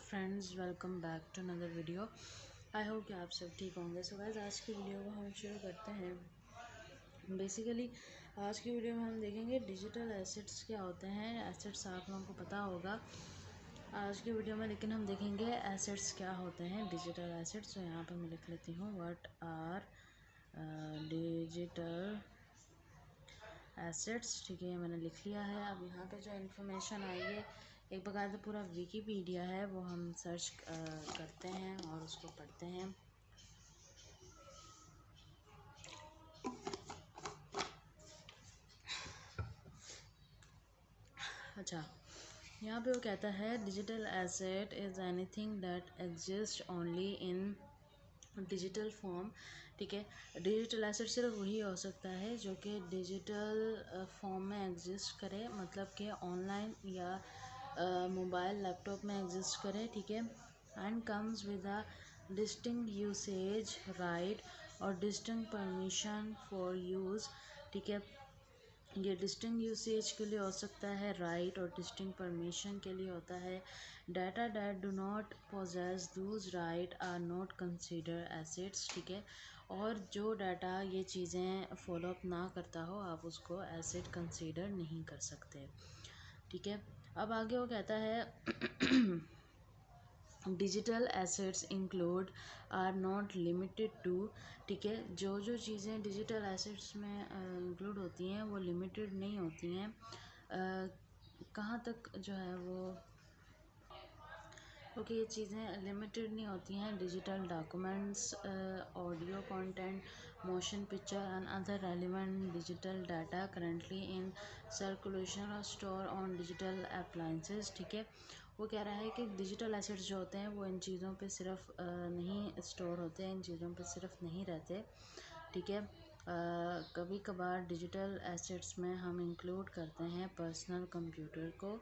Friends, welcome back to another video. I hope कि आप सब ठीक होंगे। सो गाइस, आज की वीडियो को हम शुरू करते हैं। बेसिकली आज की वीडियो में हम देखेंगे डिजिटल एसेट्स क्या होते हैं। एसेट्स आप लोगों को पता होगा आज की वीडियो में, लेकिन हम देखेंगे एसेट्स क्या होते हैं, डिजिटल एसेट्स। तो यहाँ पर मैं लिख लेती हूँ व्हाट आर डिजिटल एसेट्स। ठीक है, मैंने लिख लिया है। अब यहाँ पे जो इन्फॉर्मेशन आई है, एक बकायदा पूरा विकीपीडिया है, वो हम सर्च करते हैं और उसको पढ़ते हैं। अच्छा, यहाँ पे वो कहता है digital asset is anything that exist only in digital form. ठीक है, डिजिटल एसेट सिर्फ वही हो सकता है जो कि डिजिटल फॉर्म में एग्जिस्ट करे, मतलब कि ऑनलाइन या मोबाइल लैपटॉप में एग्जिस्ट करे। ठीक है, and comes with a distinct usage right और डिस्टिंक्ट परमिशन फॉर यूज़। ठीक है, ये डिस्टिंक्ट यूसेज के लिए हो सकता है राइट, और डिस्टिंक्ट परमिशन के लिए होता है। Data that do not possess those right are not consider assets. ठीक है, और जो डाटा ये चीज़ें फॉलो अप ना करता हो, आप उसको एसेट कंसीडर नहीं कर सकते। ठीक है, अब आगे वो कहता है digital assets include are not limited to. ठीक है, जो जो चीज़ें डिजिटल एसेट्स में इंक्लूड होती हैं वो लिमिटेड नहीं होती हैं। कहाँ तक जो है वो, क्योंकि ये चीज़ें लिमिटेड नहीं होती हैं। Digital documents, audio content, motion picture and other relevant digital data currently in circulation और स्टोर ऑन डिजिटल अप्लायंसेस। ठीक है, वो कह रहा है कि डिजिटल एसेट्स जो होते हैं वो इन चीज़ों पे सिर्फ नहीं स्टोर होते हैं, इन चीज़ों पे सिर्फ नहीं रहते। ठीक है, कभी कभार डिजिटल एसेट्स में हम इंक्लूड करते हैं पर्सनल कंप्यूटर को,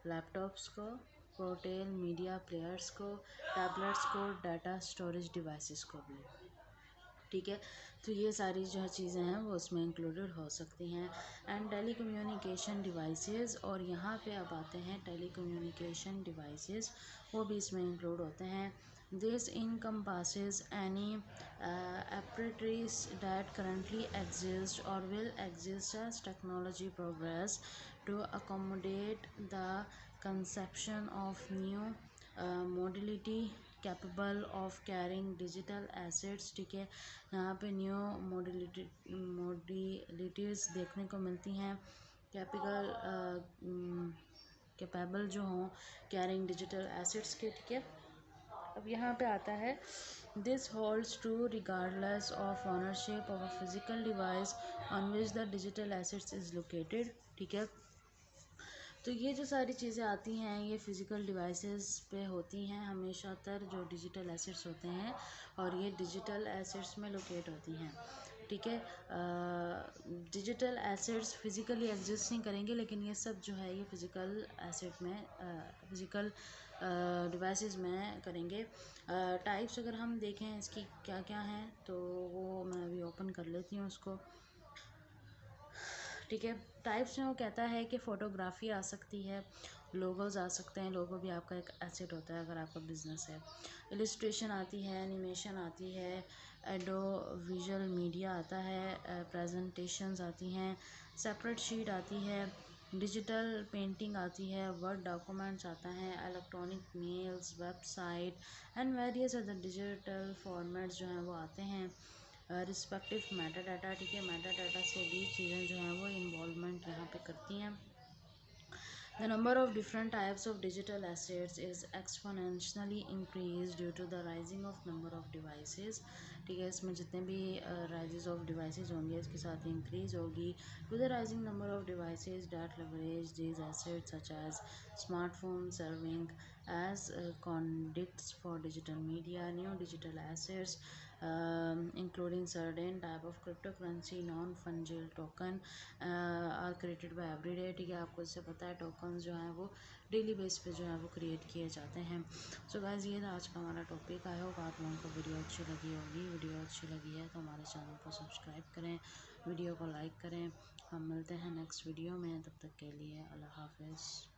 लैपटॉप्स को, पोर्टेबल मीडिया प्लेयर्स को, टैबलेट्स को, डाटा स्टोरेज डिवाइसेस को भी। ठीक है, तो ये सारी जो चीज़ें हैं वो उसमें इंक्लूडेड हो सकती हैं। एंड टेली कम्युनिकेशन डिवाइसेस, और यहाँ पे अब आते हैं टेली कम्युनिकेशन डिवाइसेस, वो भी इसमें इंक्लूड होते हैं। This encompasses any apparatus that currently exist or will exist as technology progress to accommodate the conception of new modality capable of carrying digital assets। ठीक है, यहाँ पे न्यू मोडिलिटीज़ देखने को मिलती हैं, कैपेबल जो हों कैरिंग डिजिटल एसेट्स के। ठीक है, अब यहाँ पे आता है this holds true regardless of ownership of a physical device on which the digital assets is located. ठीक है, तो ये जो सारी चीज़ें आती हैं ये फ़िज़िकल डिवाइसेस पे होती हैं हमेशा तर, जो डिजिटल एसेट्स होते हैं, और ये डिजिटल एसेट्स में लोकेट होती हैं। ठीक है, डिजिटल एसेट्स फिज़िकली एग्जिस्ट नहीं करेंगे, लेकिन ये सब जो है ये फ़िज़िकल एसेट में, फ़िज़िकल डिवाइसेस में करेंगे। टाइप्स अगर हम देखें इसकी क्या क्या हैं, तो वो मैं अभी ओपन कर लेती हूँ उसको। ठीक है, टाइप्स में वो कहता है कि फ़ोटोग्राफी आ सकती है, लोगोज आ सकते हैं, लोगो भी आपका एक एसेट होता है अगर आपका बिजनेस है। इलस्ट्रेशन आती है, एनिमेशन आती है, एडो विजुअल मीडिया आता है, प्रेजेंटेशंस आती हैं, सेपरेट शीट आती है, डिजिटल पेंटिंग आती है, वर्ड डॉक्यूमेंट्स आता है, electronic mails, website and various other digital formats जो हैं वो आते हैं। Respective meta data. ठीक है, मेटा डाटा से भी चीज़ें जो हैं वो इन्वॉल्वमेंट यहाँ पे करती हैं। The number of different types of digital assets is exponentially increased due to the rising of number of devices। ठीक है, इसमें जितने भी राइजेस ऑफ डिवाइसेस होंगे इसके साथ इंक्रीज होगी। To the rising number of devices that leverage these assets such as smartphone serving as conduits for digital media, new digital assets including certain type of cryptocurrency, non-fungible token are created by every day। ठीक है, आपको इससे पता है token जो हैं वो daily base पे जो है वो क्रिएट किए जाते हैं। सो गाइस, ये था आज का हमारा टॉपिक। आई होप आप लोगों को वीडियो अच्छी लगी होगी। वीडियो अच्छी लगी है तो हमारे चैनल को सब्सक्राइब करें, वीडियो को लाइक करें। हम मिलते हैं नेक्स्ट वीडियो में, तब तक के लिए अल्लाह हाफिज़।